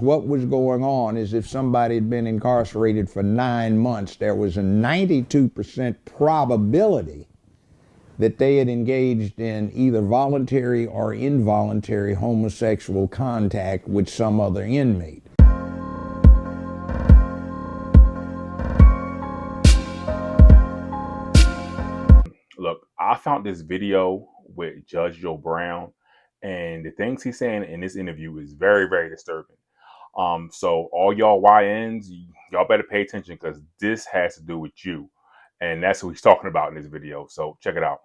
What was going on is if somebody had been incarcerated for 9 months, there was a 92% probability that they had engaged in either voluntary or involuntary homosexual contact with some other inmate. Look, I found this video with Judge Joe Brown, and the things he's saying in this interview is very, very disturbing. So all y'all YNs, y'all better pay attention because this has to do with you. And that's what he's talking about in this video. So check it out.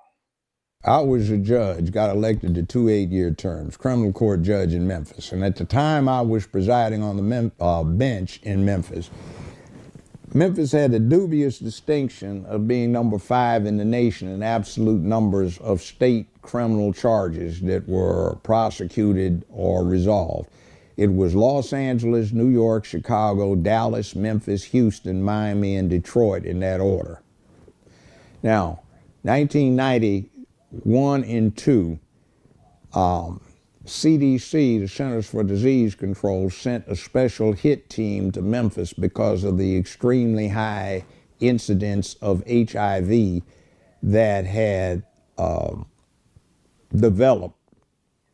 I was a judge, got elected to 2 8-year terms, criminal court judge in Memphis. And at the time I was presiding on the bench in Memphis, Memphis had the dubious distinction of being number 5 in the nation in absolute numbers of state criminal charges that were prosecuted or resolved. It was Los Angeles, New York, Chicago, Dallas, Memphis, Houston, Miami, and Detroit in that order. Now, 1991 and 2, CDC, the Centers for Disease Control, sent a special hit team to Memphis because of the extremely high incidence of HIV that had developed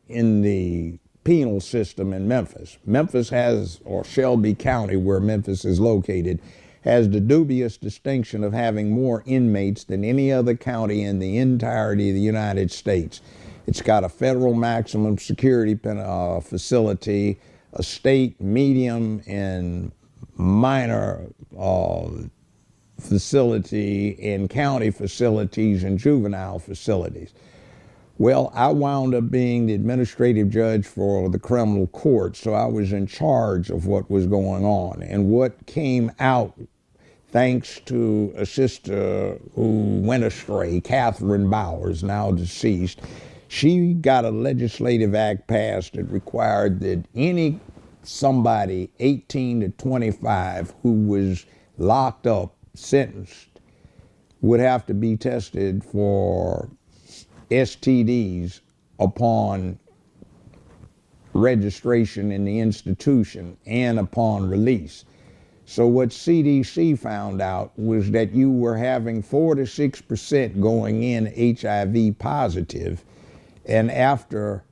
in the penal system in Memphis. Memphis has, or Shelby County, where Memphis is located, has the dubious distinction of having more inmates than any other county in the entirety of the United States. It's got a federal maximum security facility, a state medium and minor facility, and county facilities and juvenile facilities. Well, I wound up being the administrative judge for the criminal court, so I was in charge of what was going on. And what came out, thanks to a sister who went astray, Catherine Bowers, now deceased, she got a legislative act passed that required that somebody 18 to 25 who was locked up, sentenced, would have to be tested for STDs upon registration in the institution and upon release. So what CDC found out was that you were having 4 to 6% going in HIV positive, and after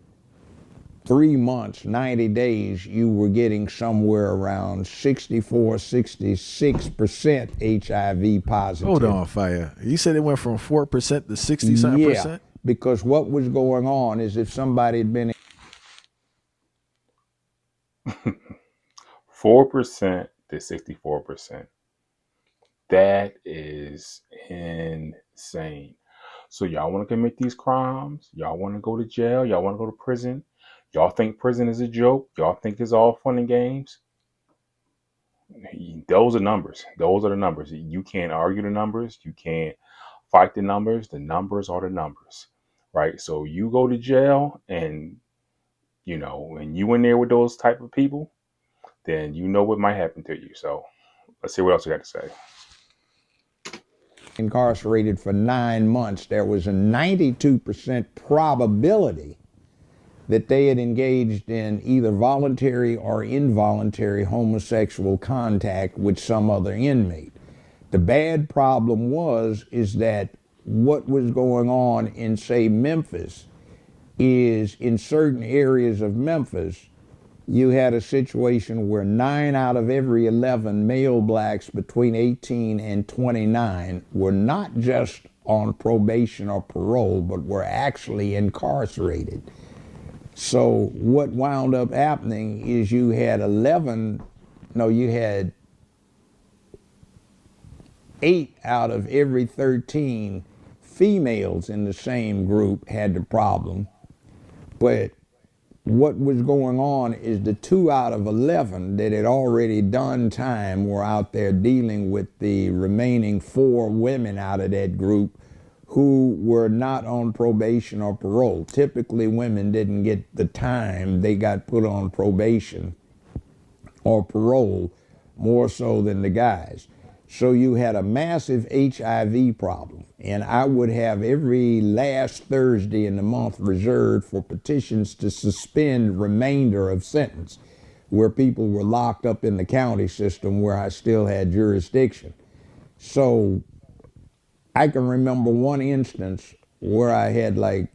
3 months, 90 days, you were getting somewhere around 64, 66% HIV positive. Hold on, Fire. You said it went from 4% to 60-something percent? Because what was going on is if somebody had been 4% to 64%. That is insane. So y'all want to commit these crimes? Y'all want to go to jail? Y'all want to go to prison? Y'all think prison is a joke? Y'all think it's all fun and games? Those are numbers. Those are the numbers. You can't argue the numbers. You can't fight the numbers. The numbers are the numbers, right? So you go to jail and, when you in there with those type of people, then you know what might happen to you. So let's see what else we got to say. Incarcerated for 9 months, there was a 92% probability that they had engaged in either voluntary or involuntary homosexual contact with some other inmate. The bad problem is that what was going on in, say, Memphis is in certain areas of Memphis, you had a situation where 9 out of every 11 male blacks between 18 and 29 were not just on probation or parole, but were actually incarcerated. So what wound up happening is you had 8 out of every 13 females in the same group had the problem. But what was going on is the 2 out of 11 that had already done time were out there dealing with the remaining 4 women out of that group who were not on probation or parole. Typically, women didn't get the time. They got put on probation or parole more so than the guys. So you had a massive HIV problem. And I would have every last Thursday in the month reserved for petitions to suspend remainder of sentence. where people were locked up in the county system where I still had jurisdiction. So I can remember one instance where I had like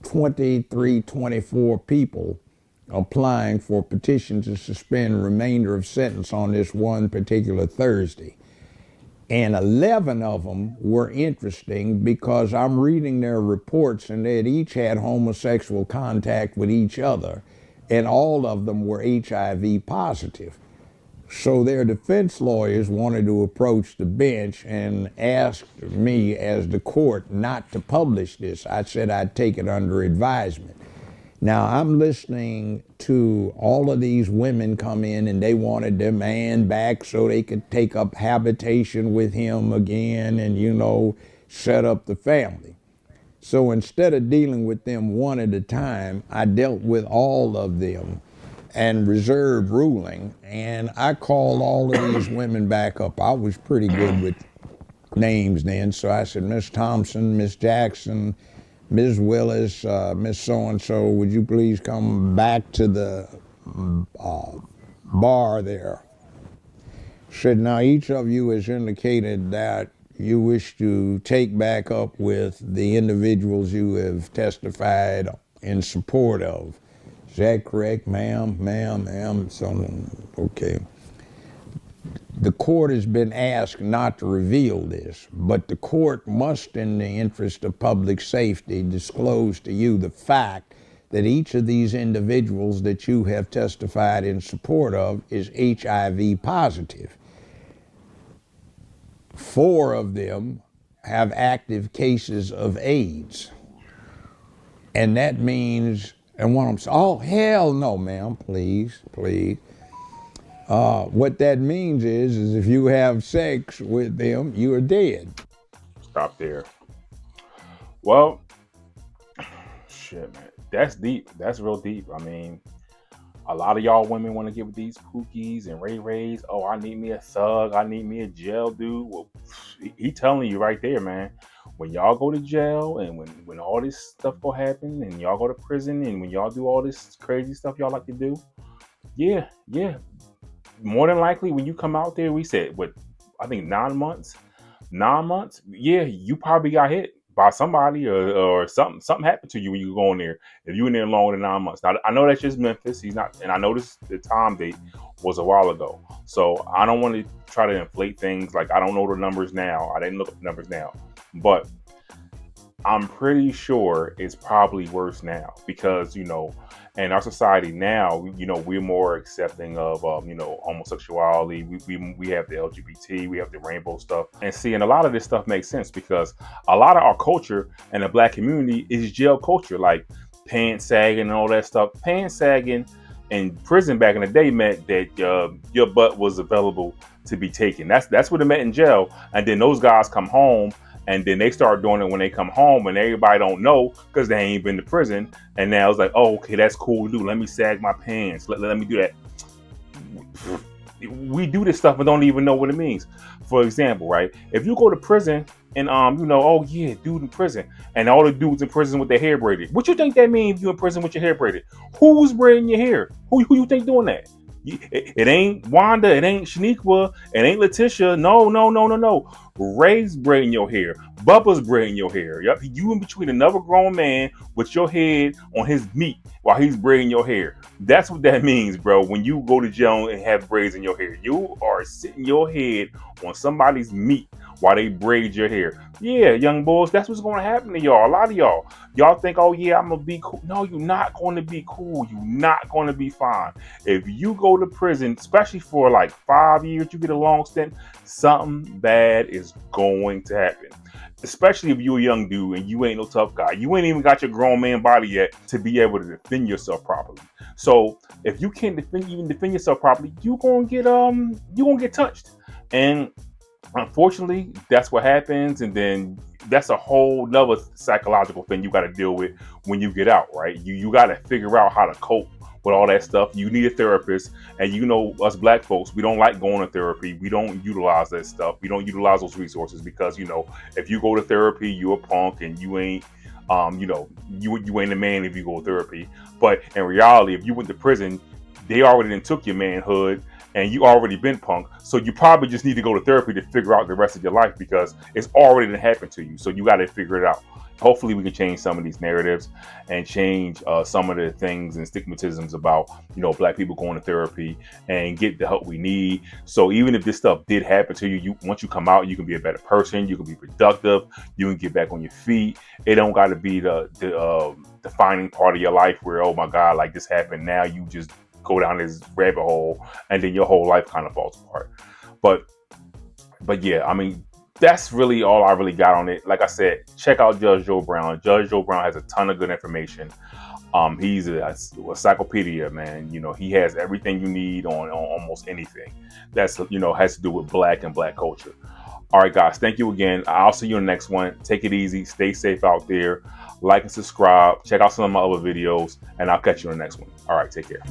23, 24 people applying for petition to suspend remainder of sentence on this one particular Thursday. And 11 of them were interesting because I'm reading their reports and they had each had homosexual contact with each other, and all of them were HIV positive. So their defense lawyers wanted to approach the bench and asked me as the court not to publish this. I said I'd take it under advisement. Now I'm listening to all of these women come in and they wanted their man back so they could take up habitation with him again and, you know, set up the family. So instead of dealing with them one at a time, I dealt with all of them and reserve ruling, and I called all of these women back up. I was pretty good with names then, so I said, Miss Thompson, Miss Jackson, Ms. Willis, Miss So-and-so, would you please come back to the bar there? Said, now each of you has indicated that you wish to take back up with the individuals you have testified in support of. Is that correct, ma'am? Ma'am? So, okay. The court has been asked not to reveal this, but the court must, in the interest of public safety, disclose to you the fact that each of these individuals that you have testified in support of is HIV positive. 4 of them have active cases of AIDS. And that means, and one of them said, oh, hell no, ma'am, please. What that means is if you have sex with them, you are dead. Stop there. Well, shit, man. That's deep. That's real deep. I mean, a lot of y'all women want to get with these Pookies and Ray Rays. Oh, I need me a thug. I need me a jail dude. Well, he telling you right there, man. When y'all go to jail and when all this stuff will happen and y'all go to prison and when y'all do all this crazy stuff y'all like to do, yeah. More than likely, when you come out there, we said, I think 9 months? 9 months? Yeah, you probably got hit by somebody or something happened to you when you go in there. If you in there longer than 9 months. Now, I know that's just Memphis. He's not, and I know the time date was a while ago. So I don't want to try to inflate things. Like, I don't know the numbers now. I didn't look up the numbers now. But I'm pretty sure it's probably worse now because, you know, in our society now, you know, we're more accepting of, you know, homosexuality. We have the LGBT, we have the rainbow stuff. And see, and a lot of this stuff makes sense because a lot of our culture and the black community is jail culture, like pants sagging and all that stuff. Pants sagging in prison back in the day meant that your butt was available to be taken. That's what it meant in jail. And then those guys come home and then they start doing it when they come home and everybody don't know because they ain't been to prison. And now it's like, oh, okay, that's cool to do. Let me sag my pants. Let me do that. We do this stuff and don't even know what it means. For example, right? If you go to prison and, you know, oh yeah, dude in prison and all the dudes in prison with their hair braided. What you think that means if you in prison with your hair braided? Who's braiding your hair? Who you think doing that? It ain't Wanda, it ain't Shaniqua, it ain't Letitia. No. Ray's braiding your hair. Bubba's braiding your hair. Yep, you in between another grown man with your head on his meat while he's braiding your hair. That's what that means, bro. When you go to jail and have braids in your hair, you are sitting your head on somebody's meat while they braid your hair. Yeah, young boys, that's what's going to happen to y'all. A lot of y'all think, oh yeah, I'm going to be cool. No, you're not going to be cool. You're not going to be fine. If you go to prison, especially for like 5 years, you get a long stint, something bad is going to happen. Especially if you're a young dude and you ain't no tough guy. You ain't even got your grown man body yet to be able to defend yourself properly. So if you can't defend yourself properly, you're gonna get touched. And unfortunately, that's what happens. And then that's a whole nother psychological thing you got to deal with when you get out, right? You got to figure out how to cope with all that stuff. You need a therapist. And you know, us black folks, we don't like going to therapy. We don't utilize that stuff. We don't utilize those resources because, you know, if you go to therapy, you're a punk and you ain't, you know, you ain't a man if you go to therapy. But in reality, if you went to prison, they already done took your manhood and you already been punk. So you probably just need to go to therapy to figure out the rest of your life because it's already done happened to you. So you got to figure it out. Hopefully we can change some of these narratives and change some of the things and stigmatisms about, Black people going to therapy and get the help we need. So even if this stuff did happen to you, once you come out, you can be a better person. You can be productive. You can get back on your feet. It don't got to be the defining part of your life where, oh my God, like this happened. Now you just go down this rabbit hole and then your whole life kind of falls apart. But yeah, I mean, that's really all I really got on it. Like I said, check out Judge Joe Brown. Judge Joe Brown has a ton of good information. He's a encyclopedia, man. He has everything you need on almost anything that's, has to do with Black and Black culture. All right, guys, thank you again. I'll see you in the next one. Take it easy. Stay safe out there. Like and subscribe. Check out some of my other videos, and I'll catch you in the next one. All right, take care.